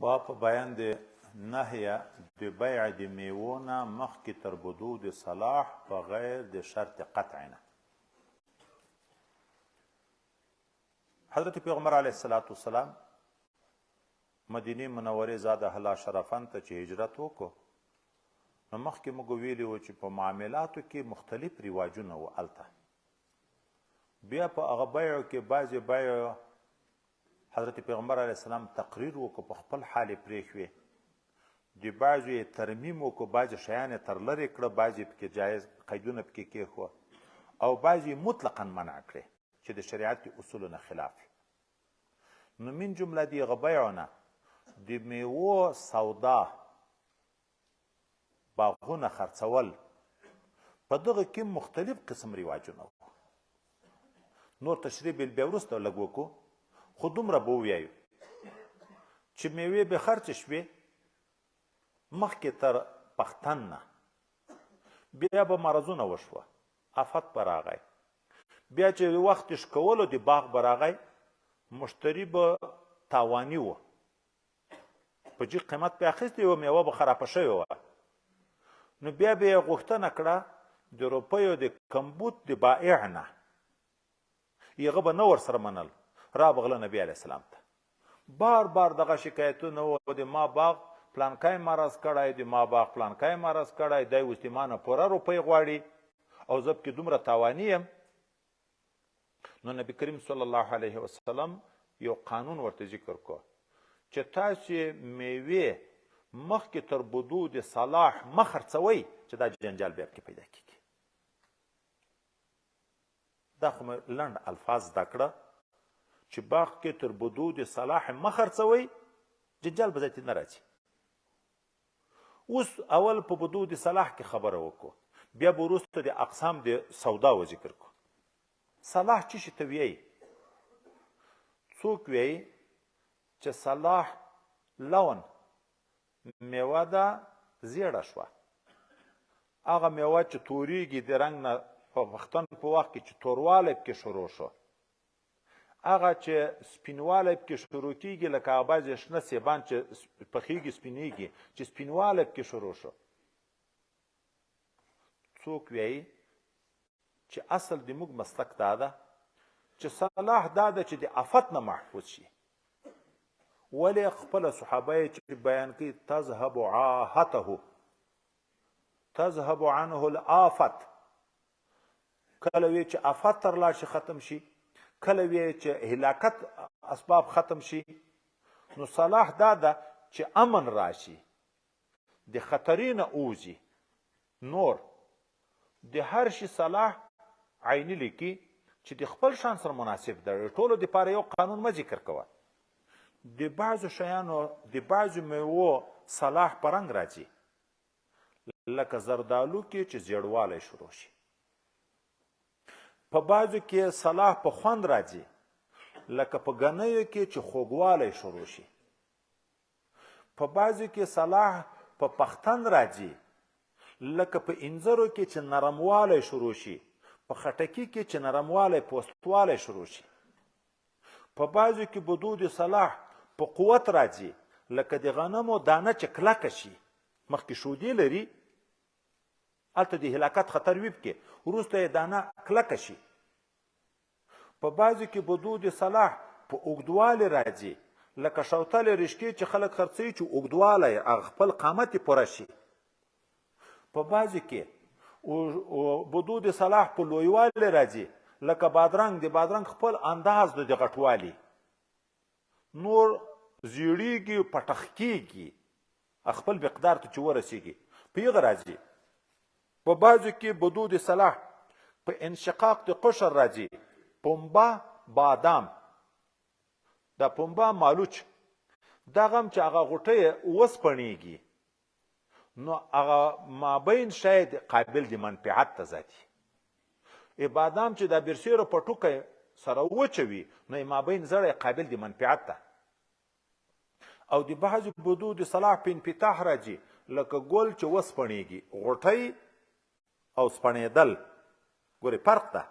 با په بیان د نهیه د بیع د میوو نه مخکې تر بدو د صلاح په غیر د شرط قطع نه. حضرت پیغمبر علیه السلام مدینه منورې زاده الله شرفن ته چې هجرت وکړو نو مخکې موږ ویلي وو چې په معاملاتو کې مختلف رواجونه وو. هلته بیا په هغه بیعو کې بعضې بیعو حضرت پیغمبر علیه السلام تقریر وکړو، په خپل حال یې پرېښوې، د بعضو یې ترمیم وکړو، بعضې شیان یې تر لرې کړه، بعضې پکې جایز قیدونه پکې کېښوه او بعضې مطلقا منع کړې چې د شریعت د اصولو نه خلاف. نو من جمله د هغه بیعو نه د میوو سودا باغونه خرڅول په دغه کې مختلف قسم رواجونه وو. نور تشریح بل بیا وروسته لږ وکړو، خو دومره به ووایو چې میوې به خرڅې شوې مخکې تر پختن نه، بیا به مرضونه وشوه، افت به راغی، بیا چې وخت یې شکولو د باغ به راغی، مشتري به تاواني و، په جیغ قیمت پې اخیستې وه، میوه به خرابه شوې وه. نو بیا به یې غوښتنه کړه د روپیو د کمبود د بائع نه، هغه به نه ورسره منل، رابغله نبی علیه السلام ته بار بار دغه شکایتونه و، د ما باغ پلانکی مرض کړی، د ما باغ پلانکی مرض کړی، دی اوس د ما نه پوره روپۍ غواړي او زه پکې دومره تاواني یم. نو نبی کریم صلی الله علیه وسلم یو قانون ورته ذکر کړ چې تاسې میوې مخکې تر بدو د صلاح مه خرڅوئ چې دا جنجال بیا پکې پیدا کېږي. دا خو مې لنډ الفاظ زده کړه چې باغ کې تر بدو د صلاح مه خرڅوئ، جنجال به ذاتي نه راځي. اوس اول په بدو د صلاح کې خبره وکړو، بیا به وروسته د اقسام د سودا و ذکر کړو. صلاح څه شي ته وایي؟ څوک وایي چې صلاح لون میوه ده زیړه شوه، هغه میوه چې توریږي د رنګ نه په پختن په وخت کې چې توروالی پکې شروع شو، هغه چې سپینوالی پکې شروع کېږي، لکه هغه بعضې شنه سیبان چې پخېږي سپینېږي، چې سپینوالی پکې شروع شو. څوک وایي چې اصل د موږ مسلک دا ده چې صلاح دا ده چې د افت نه محفوظ شي. ولې خپله صحابه یې چې بیان کوي تذهب عاهته تذهب عنه الآفت، کله وی چې افت تر لاړ شي ختم شي، کله وی چې هلاکت اسباب ختم شي. نو صلاح دا ده چې امن راشي، د خطرې نه اوځي. نور د هر شي صلاح عیني لیکي چې د خپل شان سره مناسب ده، ټولو دپاره یو قانون مه ذکر کوه. د بعضو شیانو د بعضو میوو صلاح په رنګ راځي، لکه زردالو کې چې زیړوالی شروع شي، په بعضو کې صلاح په خوند راځي، لکه په ګنیو کې چې خوږوالی شروع شي، په بعضو کې صلاح په پختن راځي، لکه په انځرو کې چې نرموالی شروع شي، په خټکي کې چې نرموالی پوستوالی شروع شي، په بعضو کې بدو د صلاح په قوت راځي، لکه د غنمو دانه چې کلکه شي، مخکې شودې لري، هلته د هلاکت خطر وي پکې، وروسته یې دانه کلکه شي. په بعضو کې بدو د صلاح په اوږدوالي راځي، لکه شوتلې رشکې چې خلک خرڅوي چې اوږدوالی هغه خپل قامت یې پوره شي. په بعضو کې بدو د صلاح په لویوالي راځي، لکه بادرنګ، د بادرنګ خپل انداز د غټوالي، نور زیړیږي پټخ کېږي خپل مقدار ته چې ورسېږي، په هغه راځي. په بعضو کې بدو د صلاح په انشقاق د قشر راځي، پنبه بادام، دا پنبه مالوچ، دغه هم چې هغه غوټه یې وسپڼېږي، نو هغه مابین شاید قابل د منفعت ته ذاتي. بادام چې دا برسیرو په ټوکه سره وچوي، نو مابین زړی قابل د منفعت ته. او د بعضو بدو د صلاح په انفتاح راځي، لکه ګل چې وسپڼېږي، غوټۍ او سپڼېدل، ګورې فرق ده.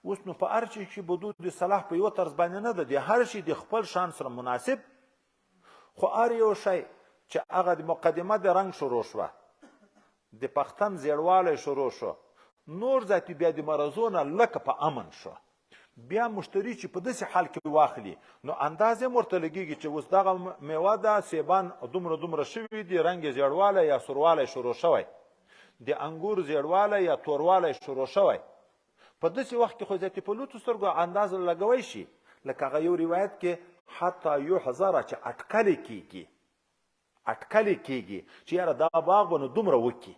اوس نو په هر شي کې بدو د صلاح په یو طرز باندې نه ده، د هر شي د خپل شان سره مناسب خو هر یو شی چې هغه د مقدمه د رنګ شروع شوه، د پختن زیړوالی شروع شو، نور ذاتي بیا د مرضونه لکه په امن شو. بیا مشتری چې په داسې حال کې واخلي نو اندازې هم ورته لګېږي چې اوس دغه میوه ده سیبان دومره شوي دي، رنګ یې زیړوالی یا سوروالی شروع شوی، د انګور زیړوالی یا توروالی شروع شوی. په داسې وخت کې خو ذاتي په لوتو سترګو اندازه لګوی شي. لکه هغه یو روایت کې حتی یحذر چې اټکلې کېږي چې یاره دا باغ به نو دومره وکړي.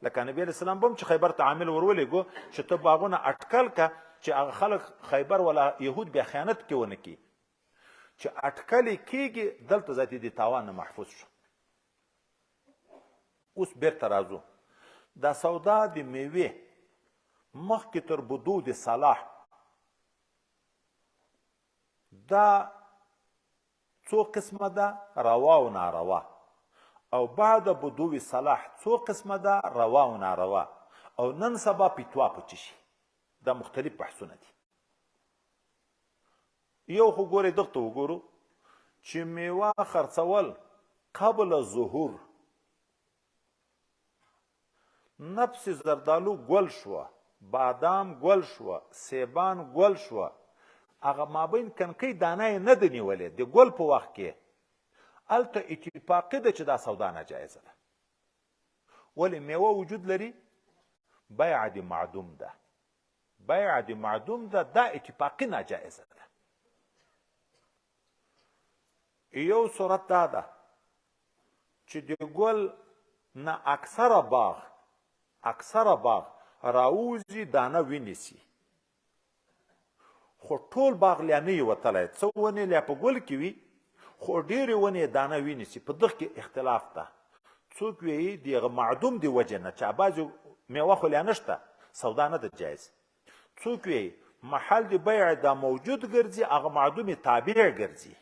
لکه نبي علیه السلام به هم چې خیبر ته عامل ورولېږو چې ته باغونه اټکل که چې هغه خلک خیبر ولا یهود بیا خیانت کې ونه کړي. چې اټکلې کېږي دلته ذاتي د تاوان نه محفوظ شو. اوس بیرته راځو. دا سودا د میوې مخکې تر بدو د صلاح دا څو قسمه ده؟ روا و ناروا. او بعد بدو صلاح څو قسمه ده؟ روا و ناروا. او نن سبا پیتوا په چشي. دا مختلف بحثونه دي. یو خو ګورې دغته وګورو چې میوه خرڅول قبل ظهور، نفس زردالو ګل شوه، بادام ګل شوه، سیبان ګل شوه، هغه مابین کنکۍ دانه یې نه ده نیولې د ګل په وخت کې، هلته اتفاقي ده چې دا سودا ناجایزه ده. ولې میوه وجود لري؟ بیع د معدوم ده. بیع د معدوم ده، دا اتفاقي ناجایزه ده. یو صورت دا ده چې د ګل نه اکثره باغ راوځي دانه ونیسي، خو ټول باغ لا نه وي وتلی، څه ونې لا په ګل کې وي خو ډېرې ونې دانه ونیسي. په دغه کې اختلاف ده. څوک وایي د هغه معدوم د وجې نه چې بعضې میوه خو لا نشته سودا نه ده جایز. څوک وایي محل د بیع دا موجود ګرځي، هغه معدوم تابع ګرځي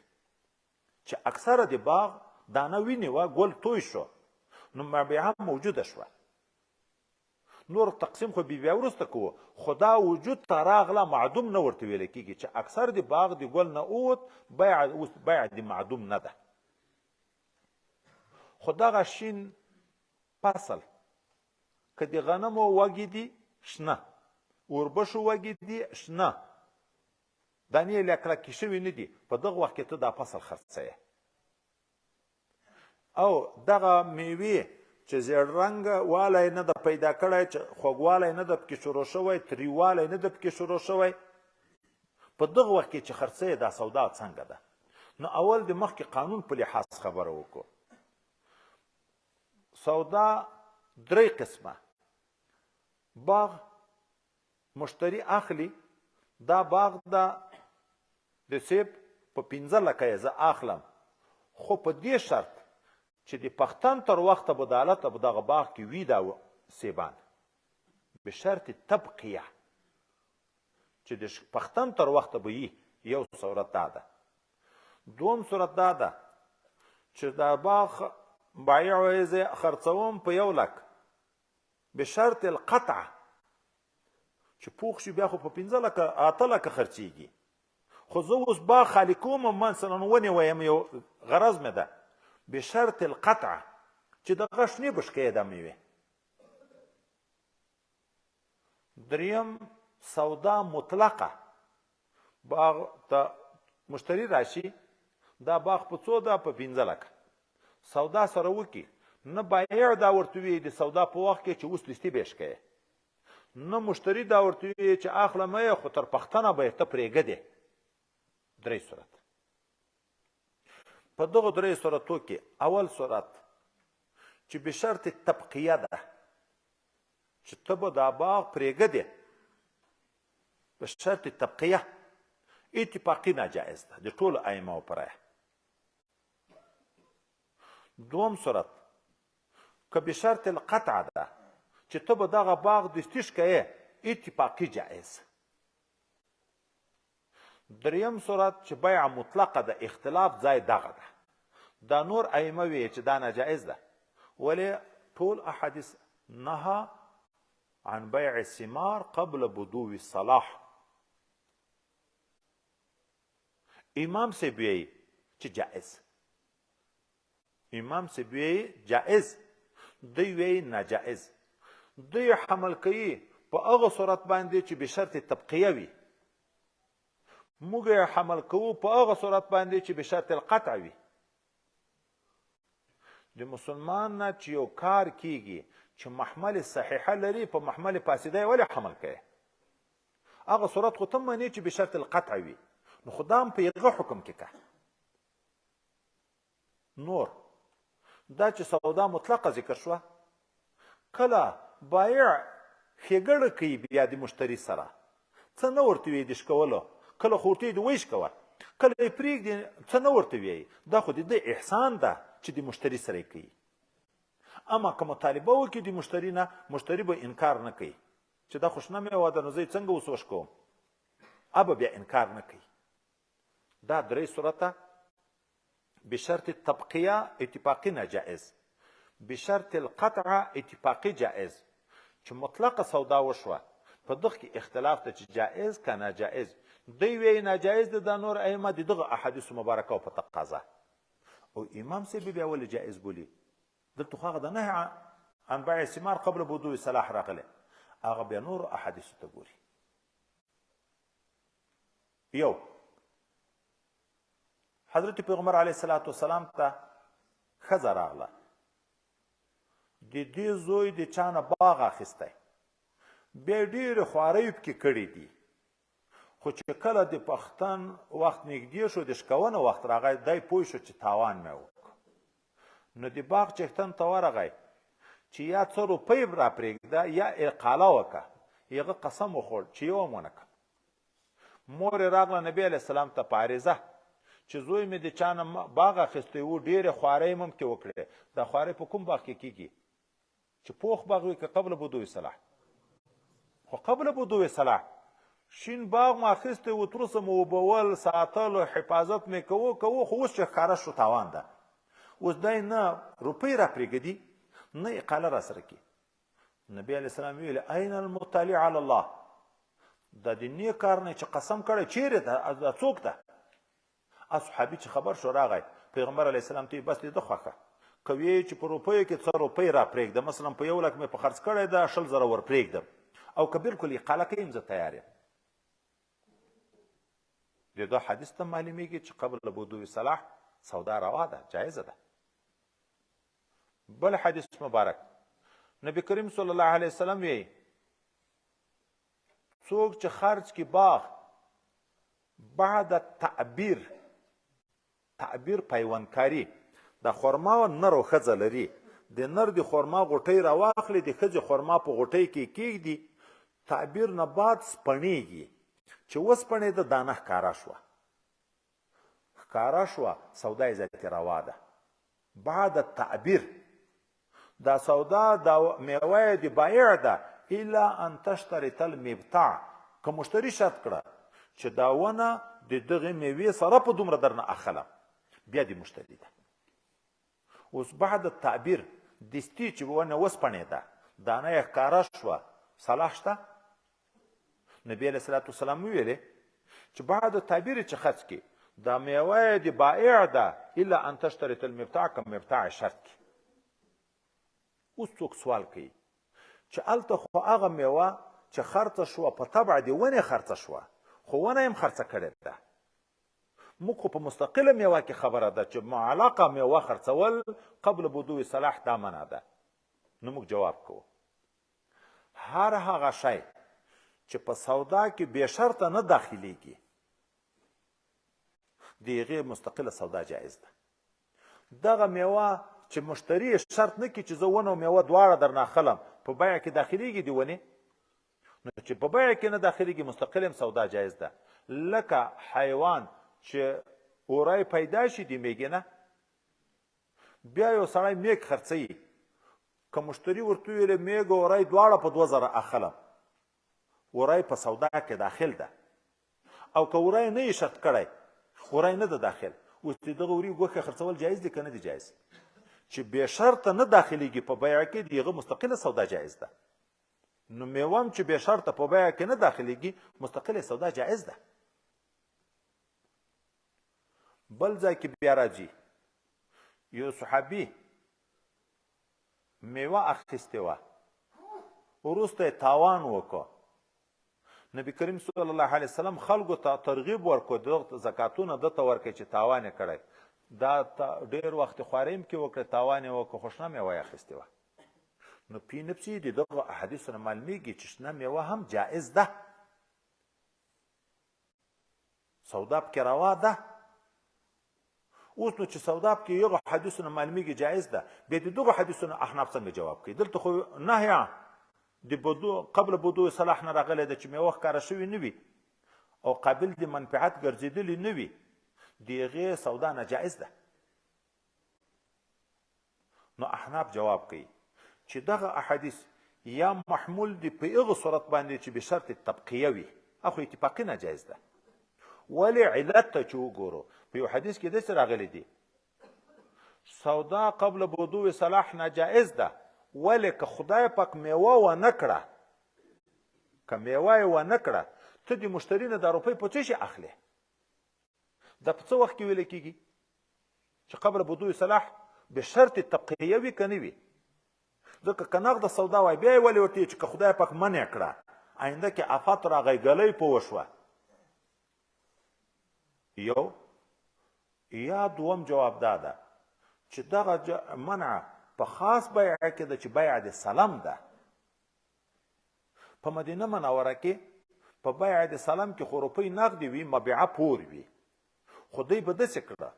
چې اکثره د باغ دانه ونیوه ګل توی شو نو مبیعه موجوده شوه. نور تقسیم خو بیا وروسته کوو، خو دا وجود ته راغله معدوم نه ورته ویل کېږي چې اکثر د باغ د ګل نه اوت بیع د معدوم نه ده. خو دغه شین فصل که د غنمو وږي دي شنه، اوربشو وږي دي شنه، دانې یې لا کلکې شوي نه دي، په دغه وخت کې ته دا فصل خرڅوې. او دغه میوې چې زیړ رنګ والی نه ده پیدا کړی، چې خوږوالی نه ده پکې شروع شوی، تریوالی نه ده پکې شروع شوی، په دغه وخت کې چې خرڅوې دا سودا څنګه ده؟ نو اول د مخکې قانون په لحاظ خبره وکړو. سودا درې قسمه. باغ مشتری اخلي، دا باغ ده د سیب په 15 لکه یې زه اخلم، خو په دې شرط چې د پختن تر وخته به دالته په دغه باغ کې وي دا سیبان، به شرط تبقیه چې د پختن تر وخته به وي. یو صورت دا ده. دوم صورت دا ده چې دا باغ بایع یې زه خرڅوم په 1 لک به شرط القطع، چې پوخ شي بیا خو په 15 لکه 8 لکه خرڅېږي، خو زه اوس باغ خالي کوم مثلا ونې ویم یو غرض مې ده به شرط القطع چې دغه شنې بشکې ده میوې. دریم سودا مطلقه. باغ ته مشتری راشي، دا باغ په څو ده؟ په 15 لکه. سودا سره وکړي، نه بایع دا ورته وایي د سودا په وخت کې چې اوس لستي بشکې، نه مشتری دا ورته وایي چې اخلم یې خو تر پختنه به یې ته پرېږدې. درې صورت. په دغه درې صورتو کې اول صورت چې به شرط تبقیه ده، چې ته به دا باغ پرېږدې، به شرط تبقیه اتفاقي ناجایز ده د ټولو ائمو په رایه. دوم صورت که به شرط القطع ده چې ته به دغه باغ دستیش کوې، اتفاقي جایز. دریم صورت چې بیع مطلقه ده، اختلاف ځای دغه ده. دا نور ائمه وایي چې دا ناجایز ده، ولې ټول احادیث نهى عن بیع الثمار قبل بدو الصلاح. امام صاحب وایي چې جایز. امام صاحب وی جائز، دوی وی ناجائز. دوی حمل کوي په هغه صورت باندې چې به شرط تبقیه وي، موږ حمل کوو په هغه صورت باندې چې به شرط القطع وي. د مسلمان نه چې یو کار کیږي چې محمل صحیحه لري، په محمل فاسده یې ولې حمل کوي؟ هغه صورت خو ته منې چې به شرط القطع وي، نو خو دا هم په هغه حکم کې که. نور دا چې سودا مطلقه ذکر شوه، کله بایع ښېګړه کوي بیا د مشتري سره، څه نه ورته وایي د شکولو، کله خو ورته وایي د وی شکوه، کله یې پرېږدي څه نه ورته وایي. دا خو د ده احسان ده چې د مشتري سره یې کوي. اما که مطالبه وکړي د مشتري نه، مشتري به انکار نه کوي چې دا خو شنه میوه ده، نو زه یې څنګه اوس وشکوم، ابه بیا انکار نه کوي. دا درې صورته بشرط التبقیه اتفاقی ناجائز، بشرط القطع اتفاقی جائز. چې مطلقه سودا وشوه، په دغه کې اختلاف ده چې جائز که ناجائز. دوی وایي ناجائز ده، دا نور ائمه د دغه احادیثو مبارکه په تقاضا. او امام صاحب بیا ولې جائز بولي؟ دلته خو هغه د نهي عن بیع الثمار قبل بدو صلاح راغلی، هغه بیا نور احادیثو ته ګوري. یو، حضرت پیغمبر علیه الصلاة والسلام ته ښځه راغله، د دې زوی د چا نه باغ اخیستی، بیا ډېرې خوارۍ پکې کړي دي، خو چې کله د پښتن وخت نږدې شو، د شکونه وخت راغی، دی پوه شو چې تاوان مې وکړ. نو د باغ چښتن ته ورغی چې یا 100 روپۍ را پرېږده یا اقاله وکړه. هغه قسم وخوړ چې یو هم ونه کړه. مور یې راغله نبي علیه السلام ته په عریضه چې زوی مې د چا نه باغ اخیستی و، ډېرې خوارۍ مې هم کې وکړې. دا خوارۍ په کوم باغ کې کېږي؟ چې پوخ باغ وي که قبل بدو صلاح؟ خو قبل بدو صلاح. شین باغ ما اخیستی و، تر اوسه مې اوبول، ساتل، حفاظت مې کوو، خو اوس چې ښکاره شو تاوان ده. اوس دی نه روپۍ را پرېږدي نه اقاله را سره کړي. نبي علیه السلام ویل این المطلع علی الله، دا د نیک کار نه چې قسم کړی چیرې ده؟ دا څوک ده؟ صحابي چې خبر شو راغی پیغمبر علیه السلام ته، بس دې ده خوښه که ویې چې په روپیو کې 100 روپۍ را پرېږده، مثلا په 1 لک مې په خرڅ کړی ده، 20,000 ور پرېږدم، او که بلکل اقاله کوي زه تیار یم. د ده حدیث ته معلومیږي چې قبل بدو صلاح سودا روا ده، جایزه ده. بل حدیث مبارک نبی کریم صلی الله علیه وسلم وی څوک چې خرج کی باغ بعد تعبیر پیوندکاری، د خرما نر او ښځه لري، د نر د خرما غوټۍ راواخلي، د ښځې خرما په غوټۍ کې کېږدي، تعبیر نه بعد سپڼېږي، چې وسپڼېده دانه ښکاره شوه، سودا یې ذاتي روا ده. بعد تعبیر دا سودا دا میوه د بایع ده، الا ان تشترط المبتاع، که مشتری شرط کړه چې دا ونه د دغې میوې سره په دومره درنه اخلم، بیا د مشتری ده. اوس بعد تعبیر دستي چې ونه وسپڼېده، دانه یې ښکاره شوه، صلاح شته؟ نبي علیه الصلاة والسلام ویلې چې بعد تعبیر چې خرڅ کړي دا میوه د بایع ده، الا ان تشترط المبتاع، که مبتاع شرط کړي. اوس څوک سوال کوي چې هلته خو هغه میوه چې خرڅه شوه په طبع د ونې خرڅه شوه، خو ونه یې هم خرڅه کړې ده. موږ خو په مستقله میوه کې خبره ده چې معلقه میوه خرڅول قبل بدو صلاح دا منع ده. نو موږ جواب کوو هر هغه شی چې په سودا کې بې شرطه نه داخلیږي، د هغې مستقله سودا جایز ده. دغه میوه چې مشتری شرط نه کړي چې زه ونه او میوه دواړه درنه اخلم، په بیع کې داخلیږي د ونې، نو چې په بیع کې نه داخلیږي مستقل هم سودا جایز ده. لکه حیوان چې اوری پیدا شي د میږې نه، بیا یو سړی میږ خرڅوي، که مشتری ورته وویلې میږ او اوری دواړه په 2000 اخلم، اوری په سودا کې داخل ده. او که اوری نه یې شرط کړی، اوری نه ده داخل، اوس د دغه وري ګوښه خرڅول جایز دي که نه دي جایز؟ چې بې شرطه نه داخلیږي په بیع کې، د هغه مستقله سودا جایز ده. نو میوه هم چې بې شرطه په بیع کې نه داخلیږي، مستقله سودا جایز ده. بل ځای کې بیا راځي یو صحابي میوه اخیستې وه، وروسته یې تاوان وکړ. نبی کریم صلی الله علیه وسلم خلکو ته ترغیب ورکړ دغه زکاتونه ده ته ورکړئ چې تاوان یې کړی. دا ډېر وخت خوارۍ هم کې وکړه، تاوان یې وکړ، خو شنه میوه یې اخیستې وه. نو پی نفسي د دغه احادیثو نه معلومیږي چې شنه میوه هم جایز ده، سودا پکې روا ده. اوس نو چې سودا پکې یغه حدیثو نه معلومیږي جایز ده، بیا د دغه حدیثو نه احناف څنګه جواب کوي؟ دلته خو نهی د قبل بدو صلاح نه راغلی ده چې میوه ښکاره شوې نه وي او قابل د منفعت ګرځېدلې نه وي، د هغې سودا ناجایز ده. نو احناف جواب کوي چې دغه احادیث یا محمول دي په هغه صورت باندې چې بشرط تبقیه وي، اخو اتفاقي ناجایز ده. ولې علت ته چې وګورو په یو حدیث کې داسې راغلی دي سودا قبل بدو صلاح ناجایز ده، ولې که خدای پاک میوه ونه کړه، که میوه یې ونه کړه، ته د مشتري نه دا روپۍ په څه شي اخلې؟ دا په څه وخت کې ویلی کېږي چې قبل بدو صلاح بشرط تبقیه وي که نه وي؟ ځکه که نغده سودا وای بیا یې ولې ورته چې که خدای پاک منع کړه آینده کې آفات راغی ګلۍ په وشوه. یو یا دوم جواب دا ده چې دغه منع په خاص بیع کې ده چې بیع د سلام ده. په مدینه منوره کې په بیع د سلام کې خو روپۍ نغدې وي، مبیعه پور وي، خو دوی به داسې کړه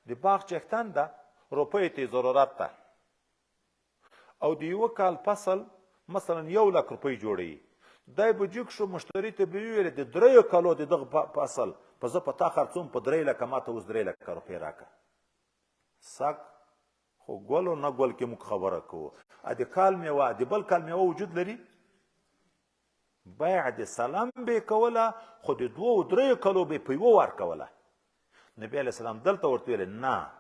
د باغ چښتن ده، روپۍ ته ضرورت ده او د یوه کال فصل مثلا 1,00,000 روپۍ جوړوي، دی به جګ شو مشتري ته به ویل د 3 کالو د دغه فصل په زه په تا خرڅوم په 3 لکه ماته اوس 3 لکه روپۍ راکړه. سږ خو ګل او نه ګل کې موږ خبره کوو. د کال میوه د بل کال میوه وجود لري؟ بیع د سلام به یې کوله، خو د 2 او 3 کالو به یې په یوه ورکوله. نبي علیه السلام دلته ورته ویل نه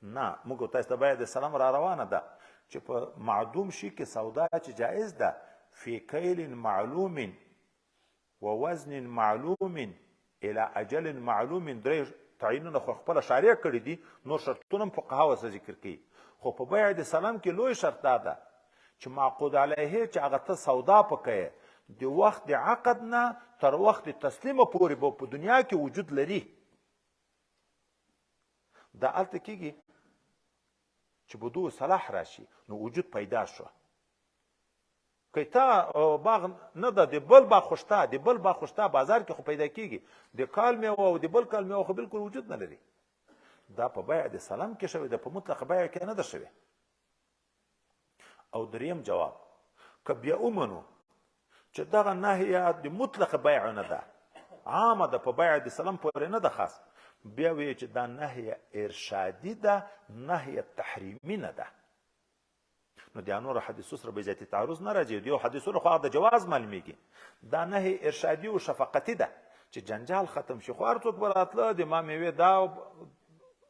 نه، موږ تاسو ته بیع د سلام را روانه ده چې په معدوم شي کې سودا چې جایز ده، فی کیل معلوم و وزن معلوم الى اجل معلوم. 3 تعینونه خو خپله شارع کړي دي، نور شرطونه هم فقها ورسره ذکر کوي، خو په بیع د سلام کې لوی شرط دا ده چې معقود علیه چې هغه ته سودا پکوي د وخت د عقد نه تر وخت تسلیمه پورې به په دنیا کې وجود لري. دا هلته کېږي چې بدو صلاح راشي نو وجود پیدا شو. که تا باغ نه ده د بل باغ خو شته، د بل باغ خو شته، بازار کې خو پیدا کېږي، د کال میوه او د بل کال میوه خو بلکل وجود نه لري. دا په بیع د سلام کې شوی ده، په مطلق بیع کې نه ده شوی. او دریم جواب که بیا ومنو چې دغه نهیه د مطلق بیع نه ده، عامه ده، په بیع د سلام پورې نه ده خاص، بیا وایي چې دا نهیه ارشادي ده، نهیه تحریمي نه ده. نو د نورو حدیثو سره به ذاتي تعارض نه راځي، د یو حدیثونو خو د جواز معلومیږي. دا نهی ارشادي او شفقتي ده چې جنجال ختم شي. خو هر څوک به راتله د ما میوې دا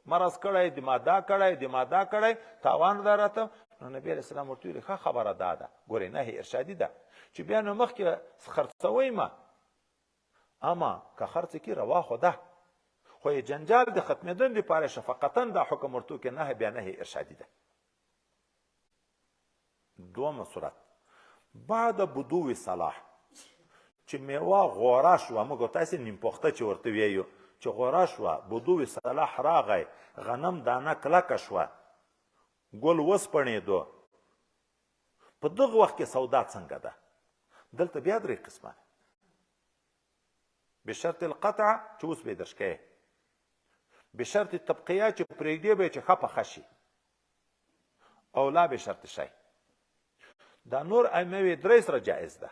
مرض کړی، د ما دا کړی، د ما دا کړی، تاوان دا راته. نو نبي علیه السلام ورته ویلي ښه خبره دا ده، ګورې نهی ارشادي ده چې بیا نو مخکې خرڅوی ما، اما که خرڅ کي روا خو ده، خو یې جنجال د ختمېدن دپاره شفقتا دا حکم ورته وکړي، نهی بیا نهی ارشادي ده. دومه صورت بعد بدو صلاح چې میوه غوره شوه، موږ تاسې نیم پخته چې ورته ویو چې غوره شوه، بدو صلاح راغی، غنم دانه کلکه شوه، ګل وسپړېدو، په دغه وخت کې سودا څنګه ده؟ دلته بیا 3 قسمه، بشرط القطع چې اوس به یې درش کوې، بشرط تبقیه چې پرېږدې به یې چې ښه پخه شي، او لا بشرط شی. دا نور ایمه 3 سره جایز ده،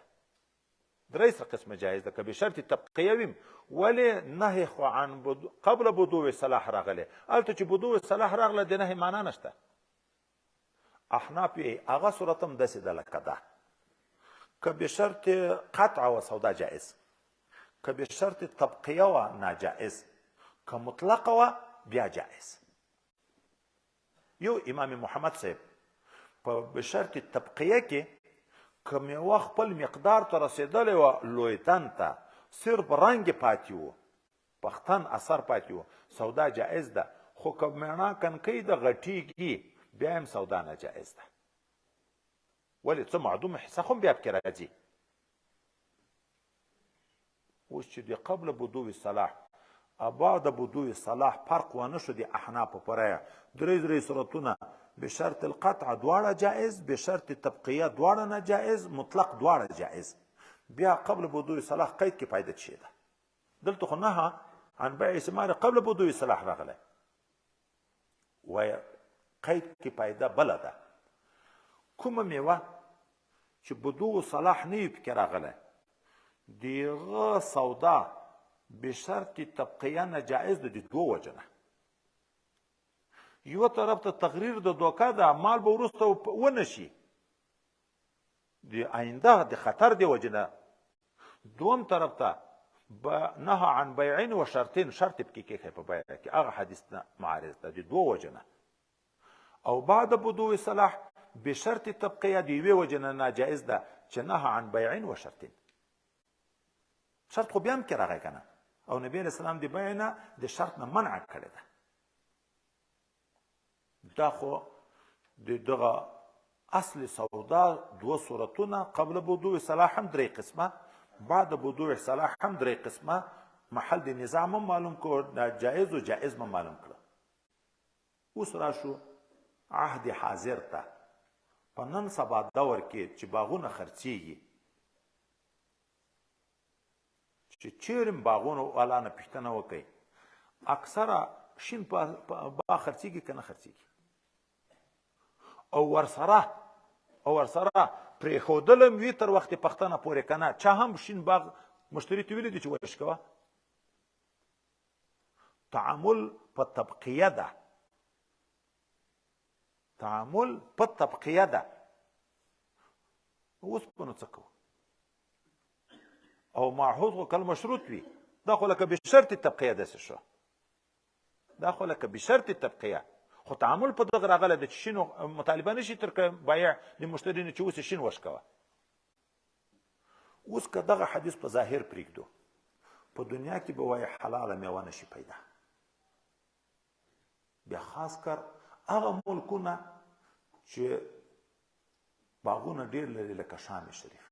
3 سره قسمه جایز ده که بشرط تبقیه ویم. ولې نهی خو عن قبل بدو صلاح راغلی، هلته چې بدو صلاح راغله د نهی معنا نشته. احناف یې هغه صورت هم داسې ده لکه ده، که بشرط قطع و سودا جایز، که بشرط تبقیه و ناجایز، که مطلقه و بیا جایز. یو امام محمد صاحب په بشرط تبقیه کې که میوه خپل مقدار ته رسېدلی وه، لویتن ته صرف رنګ پاتې و، پختن اثر پاتې و، سودا جایز ده، خو که میړه کنکۍ د غټېږي بیا هم سودا ناجایز ده. ولې څه معدومه حصه خو بیا پکې راځي. اوس چې د قبل بدو صلاح بعد بدو صلاح فرق ونه شو د احنافو په رایه درې صورتونه بشرط القطع دواړه جائز، بشرط تبقیه دواړه ناجائز، مطلق دواړه جائز. بیا قبل بدو صلاح قید کې فایده شي ده. دلته خو نه عن بيع ثمار قبل بدو صلاح راغله و قید کې فایده بل ده. کومه میوه چې بدو صلاح نه پکې راغله دیغه سودا بشرط تبقیه ناجائز ده. د دوه وجنه یو طرف ته تغریر د دوکه ده، مال به وروسته ونه شي د آینده د خطر دی وجنه. دوم طرف ته نهى عن بيعين وشرطين، شرط پکې کې په بیع کې هغه حدیث معارض ده د دوه وجنه. او بعد بدو صلاح بشرط تبقیه دی وی وجنه ناجائز ده چې نهى عن بيعين وشرطين. شرط خو بیا هم کې راغی کنه، او نبی علیہ السلام د بیع نه د شرط نه منع کړی ده. دا خو دغه اصل سودا دوه صورتونه قبل بدو صلاح هم درې قسمه، بعد بدو صلاح هم درې قسمه. محل د نظام هم معلوم کړ، جائز او جائز هم معلوم کړ. اوس راشو عهد حاضر ته. په نن سبا دور کې چې باغونه خرڅیږي، چې چیرم باغونو والا نه پوښتنه وکړي اکثره شین باغ خرڅیږي که نه خرڅیږي، او ورسره پرېښودل هم وي تر وخت پښتنه پورې که نه. چا هم شین باغ مشتري ته ویلي دي چې ورش کوه. تعامل په تبقیه ده، تعامل په تبقیه ده. اوس په نو څه کوو؟ او معهود خو کله مشروط وي. دا خو لکه بشرط تبقیه داسې شو، دا خو لکه بشرط تبقیه. خو تعامل په دغه راغلی ده چې شین مطالبه نشي تر بایع د مشتري نه چې اوس شین وش کوه. اوس که دغه حدیث په ظاهر پرېږدو، په دنیا کې به وایي حلاله میوه نشي پیدا. بیا خاص کر هغه ملکونه چې باغونه ډېر لري لکه شام شریف،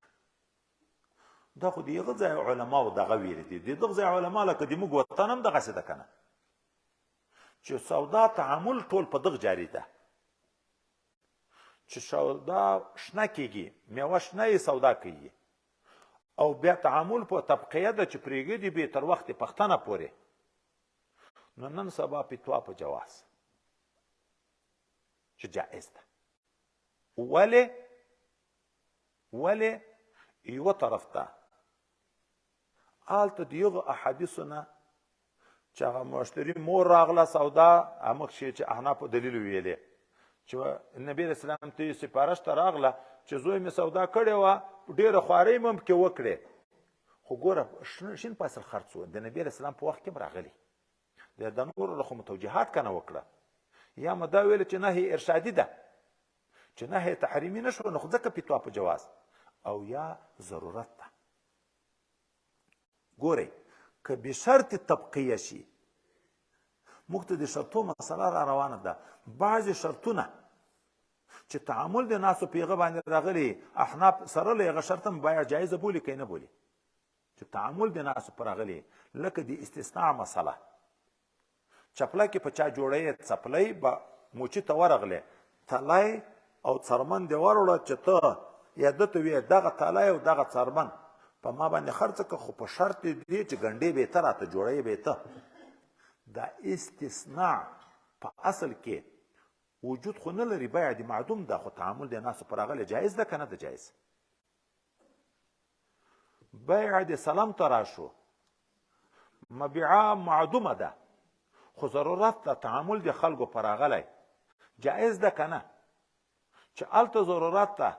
دا خو د هغه ځای علماو دغه ویلي دي. د دغه ځای علما لکه د موږ وطن هم دغسې ده که نه، چې سودا تعامل ټول په دغه جاري ده. چې سودا شنه کېږي، میوه شنه یې سودا کوي، او بیا تعامل په تبقیه ده چې پرېږدي به تر وخت پښتنه پورې. نو نن سبا فتوا په جواز چې جائز ده. ولې یو طرف ته هلته د یغه احادیثو نه چې هغه مشتري مور راغله سودا همغه شی چې احنافو دلیل ویلې چې نبی علیه السلام ته سپارښت راغله چې زوی مې سودا کړې وه، ډېره خوارۍ مې هم پکې وکړې، خو ګوره شین فصل خرڅ و. د نبی علیه السلام په وخت کې هم راغلي. د نورو له خو متوجهات کنه وکړه، یا مو دا ویل چې نهي ارشادي ده، چې نهي تحریمي نه شو، نو خو ځکه فتوا په جواز. او یا ضرورت ده. ګورئ که بشرط تبقیه شي، موږ ته د شرطو مسله را روانه ده. بعضې شرطونه چې تعامل د ناسو په هغه باندې راغلي، احناف سره له هغه شرط هم باید جایزه بولي که نه بولي، چې تعامل د ناسو په راغلي. لکه د استثناء مسله، چپله کې په چا جوړی څپلۍ به موچي ته ورغلی، تلی او څرمن دې وروړه چې ته یا ده ته ویې دغه تلی او دغه څرمن په ما باندې خرڅه که، خو په شرط دی چې ګنډې به یې ته راته جوړی به یې ته. دا استثناء په اصل کې وجود خو نه لري، بیع د معدوم ده، خو تعامل د ناسو په راغلی جایز ده که نه ده جایز. بیع د سلام ته راشو، مبیعه معدومه ده، خو ضرورت ده، تعامل د خلکو په راغلی جایز ده که نه. چې هلته ضرورت ده،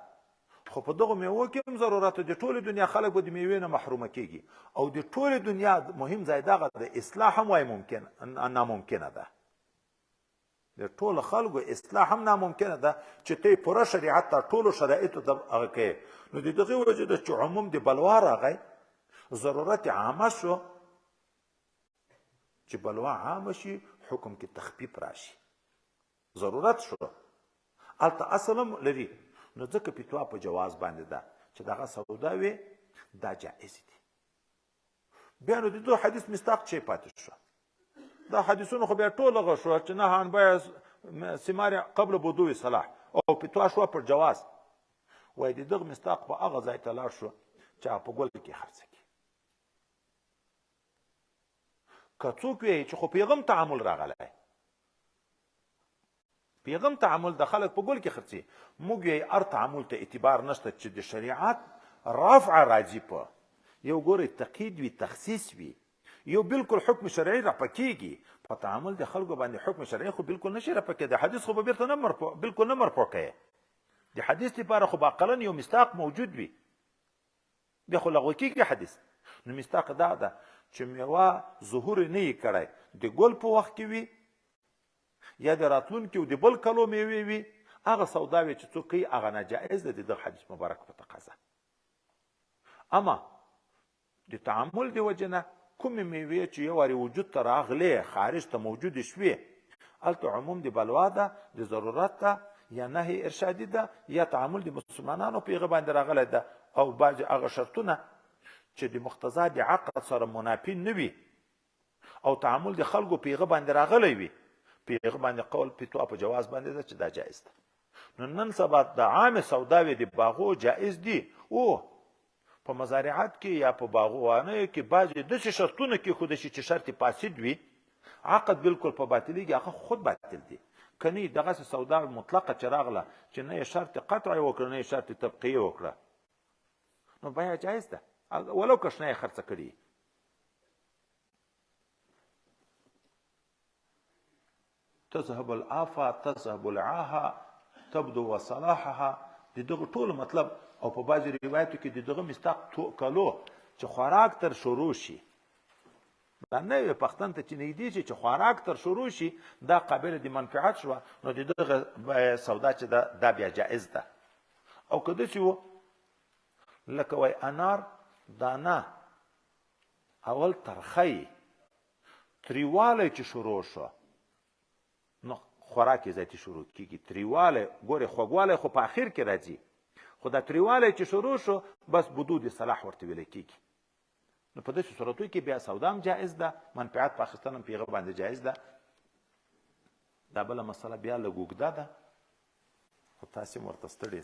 خو په دغه میوو کې هم ضرورت ده. د ټولې دنیا خلک به د میوې نه محرومه کېږي، او د ټولې دنیا مهم ځای دغه د اصلاح هم وایي ناممکنه ده. د ټولو خلکو اصلاح هم ناممکنه ده چې ته یې پوره شریعت ته ټولو شرایطو ته هغه کوې. نو د دغې وجې ده چې عموم د بلوا راغی، ضرورت عامه شو چې بلوا عامه شي حکم کې تخفیف راشي ضرورت شو هلته اصل هم لري نو ځکه فتوا په جواز باندې ده چې دغه سودا وي دا جایز دي بیا نو د دو حدیث مستاق چی پاتې شو دا حدیثونه خو بیا ټول هغه شو چې نه عن بیع ثمار قبل بدو صلاح او فتوا شو پر جواز وای د دغه مستاق په هغه ځای ته لاړ شو چې په ګل کې خرڅ کړي که څوک وایي چې خو پیغام تعامل راغلی پیغام تعامل د خلک په ګل کې خرڅي موږ یې هر تعامل ته اعتبار نشته چې د شریعت رفع راځي په یو ګورې تقید وي تخصیص وي یو بالکل حکم شرعي رفع کېږي په تعامل د خلکو باندې حکم شرعي خو بالکل نشي رفع کېدی د حدیث خو به بیرته نه مرفوع بالکل نه مرفوع کوي د حدیث لپاره خو باقلا یو مصداق موجود وي بیا خو لغوه کېږي حدیث نو مصداق دا ده چې میوه ظهور نه یې کړی د ګل په وخت کې وي یا د راتلونکي او د بل کلو میوې وي هغه سودا وي چې څوک کوي هغه ناجایز ده د دغه حدیث مبارک په تقاضا اما د تعامل د وجه نه کومې میوې چې یو وارې وجود ته راغلې خارج ته موجودې شوې هلته عموم د بلوا ده د ضرورت ده یا نهي ارشادي ده یا تعامل د مسلمانانو په هغه باندې راغلی ده او بعضې هغه شرطونه چې د مقتضا د عقد سره منافي نه وي او تعامل د خلکو په هغه باندې راغلی وي په هغه باندې قول فتوا په جواز باندې ده چې دا جایز ده نو نن سبا د عام سوداوي د باغو جایز دي او په مزارعات کې یا په باغوانیو کې بعضې داسې شرطونه کېښودل شي چې شرط فاسد وي عقد بالکل په باطلیږي هغه خود باطل دي که نه دغسې سودا مطلقه چې راغله چې نه یې شرط قطع وکړه نه یې شرط طبقیې وکړه نو بیه جایز ده ولو که شنه یې خرڅه کړي تذهب العافه تذهب العاهه تبدو وصلاحها د دغه ټول مطلب او په بعضې روایتو کې د دغه مصداق کلو چې خوراک تر شروع شي دا نوې پښتن ته چې نږدې شي چې خوراک تر شروع شي دا قابل د منفعت شوه نو د دغه سودا چې ده دا بیا جایز ده او که داسې و لکه وای انار دانه اول ترخی تریوالی چې شروع شو نو خوراک یې ذاتي شروع کېږي تریوالی ګورې خوږوالی خو په اخر کې راځي خو دا تریوالی چې شروع شو بس بدود صلاح ورته ویلی کېږي نو په داسې صورتو کې بیا سودا هم جایز ده منفعت په اخیستن هم په هغه باندې جایز ده دا بله مسله بیا لږ اوږده ده خو تاسې هم ورته ستړي